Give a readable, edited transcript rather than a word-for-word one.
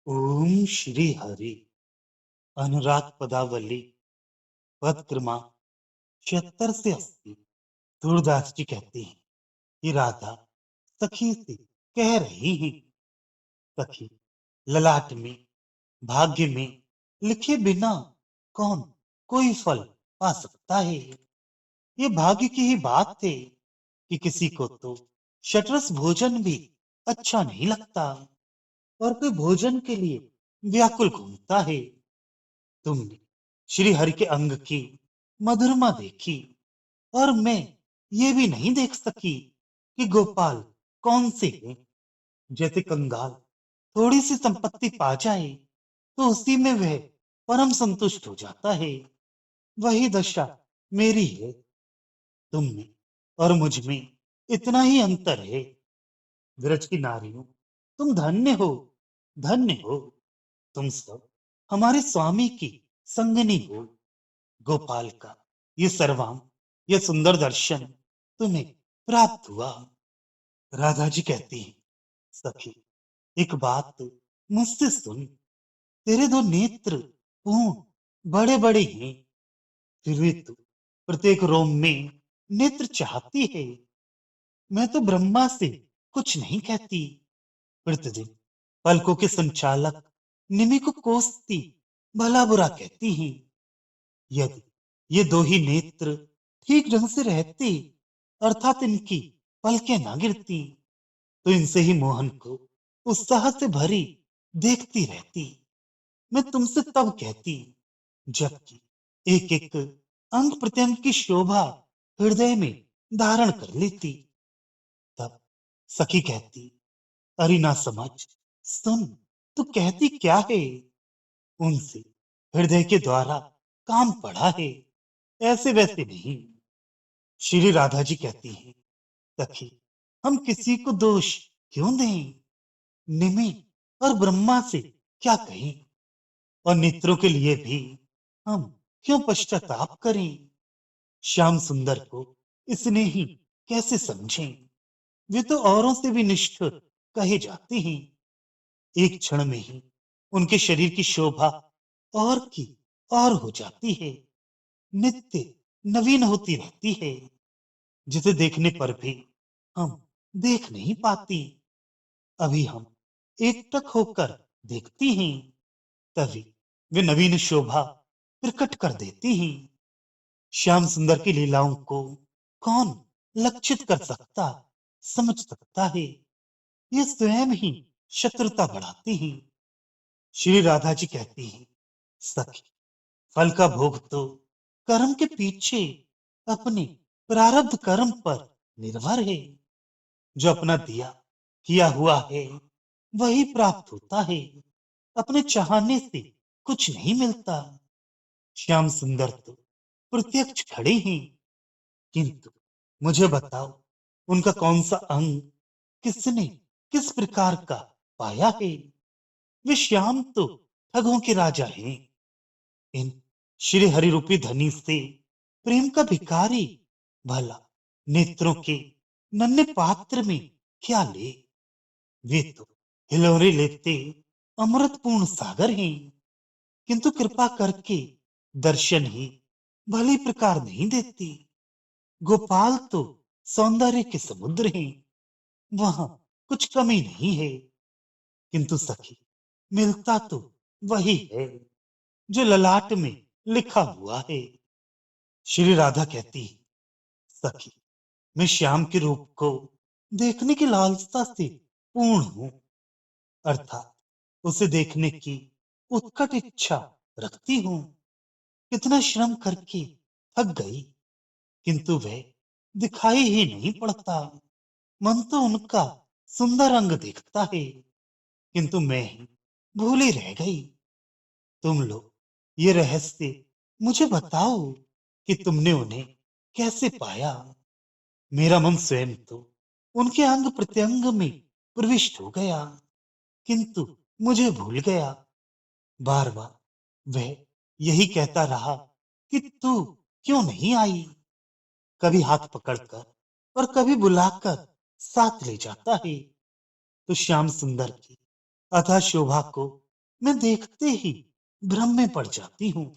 ओम श्री हरि। अनुराग पदावली पद क्रमांक 76 से 80। सूरदास जी कहते हैं कि राधा सखी से कह रही हैं, सखी ललाट में भाग्य में लिखे बिना कौन कोई फल पा सकता है। ये भाग्य की ही बात है कि किसी को तो शतरस भोजन भी अच्छा नहीं लगता और कोई भोजन के लिए व्याकुल घूमता है। तुमने श्री हरि के अंग की मधुरमा देखी और मैं ये भी नहीं देख सकी कि गोपाल कौन से है। जैसे कंगाल थोड़ी सी संपत्ति पा जाए तो उसी में वह परम संतुष्ट हो जाता है। वही दशा मेरी है। तुम में और मुझ में इतना ही अंतर है। ब्रज की नारियों, तुम धन्य हो, धन्य हो। तुम सब हमारे स्वामी की संगनी हो। गोपाल का ये सर्वांग, ये सुंदर दर्शन तुम्हें प्राप्त हुआ। राधा जी कहती हैं, सखी एक बात मुझसे सुन। तेरे दो नेत्र पूर्ण बड़े बड़े हैं, फिर भी तू प्रत्येक रोम में नेत्र चाहती है। मैं तो ब्रह्मा से कुछ नहीं कहती। प्रतिदिन पलकों के संचालक निमि को कोसती भला बुरा कहती हैं। यदि ये दो ही नेत्र ठीक ढंग से रहते, अर्थात इनकी पलकें ना गिरती, तो इनसे ही मोहन को उत्साह से भरी देखती रहती। मैं तुमसे तब कहती, जबकि एक एक अंग प्रत्यंग की शोभा हृदय में धारण कर लेती। तब सखी कहती, अरे ना समझ, सुन, तू कहती क्या है। उनसे हृदय के द्वारा काम पड़ा है, ऐसे वैसे नहीं। श्री राधा जी कहती हैं, सखी हम किसी को दोष क्यों दें। निमि और ब्रह्मा से क्या कहें, और नेत्रों के लिए भी हम क्यों पश्चाताप करें। श्याम सुंदर को इसने ही कैसे समझें। वे तो औरों से भी निष्ठुर कहे जाते हैं। एक क्षण में ही उनके शरीर की शोभा और की और हो जाती है, नित्य नवीन होती रहती है, जिसे देखने पर भी हम देख नहीं पाती। अभी हम एकटक होकर देखती हैं, तभी वे नवीन शोभा प्रकट कर देती हैं। श्याम सुंदर की लीलाओं को कौन लक्षित कर सकता, समझ सकता है। ये स्वयं ही शत्रुता बढ़ाती हैं। श्री राधा जी कहती हैं, सखी फल का भोग तो कर्म के पीछे अपने प्रारब्ध कर्म पर निर्भर है। जो अपना दिया किया हुआ है वही प्राप्त होता है। अपने चाहने से कुछ नहीं मिलता। श्याम सुंदर तो प्रत्यक्ष खड़े हैं, किंतु मुझे बताओ, उनका कौन सा अंग किसने किस प्रकार का पाया है। वे श्याम तो ठगों के राजा हैं। इन श्री हरि रूपी धनी से प्रेम का भिखारी भला नेत्रों के नन्हे पात्र में क्या ले। वे तो हिलोरे लेते अमृतपूर्ण सागर हैं, किंतु कृपा करके दर्शन ही भली प्रकार नहीं देती। गोपाल तो सौंदर्य के समुद्र हैं, वहां कुछ कमी नहीं है, किंतु सखी मिलता तो वही है जो ललाट में लिखा हुआ है। श्री राधा कहती है, सखी मैं श्याम के रूप को देखने की लालसा से पूर्ण हूं, अर्थात उसे देखने की उत्कट इच्छा रखती हूं। कितना श्रम करके थक गई, किंतु वह दिखाई ही नहीं पड़ता। मन तो उनका सुंदर अंग देखता है, किंतु मैं ही भूली रह गई। तुम लोग ये रहस्य मुझे बताओ कि तुमने उन्हें कैसे पाया। मेरा मन स्वयं तो उनके अंग प्रत्यंग में प्रविष्ट हो गया, किंतु मुझे भूल गया। बार बार वह यही कहता रहा कि तू क्यों नहीं आई। कभी हाथ पकड़कर और कभी बुलाकर साथ ले जाता है, तो श्याम सुंदर की अथा शोभा को मैं देखते ही भ्रम में पड़ जाती हूँ।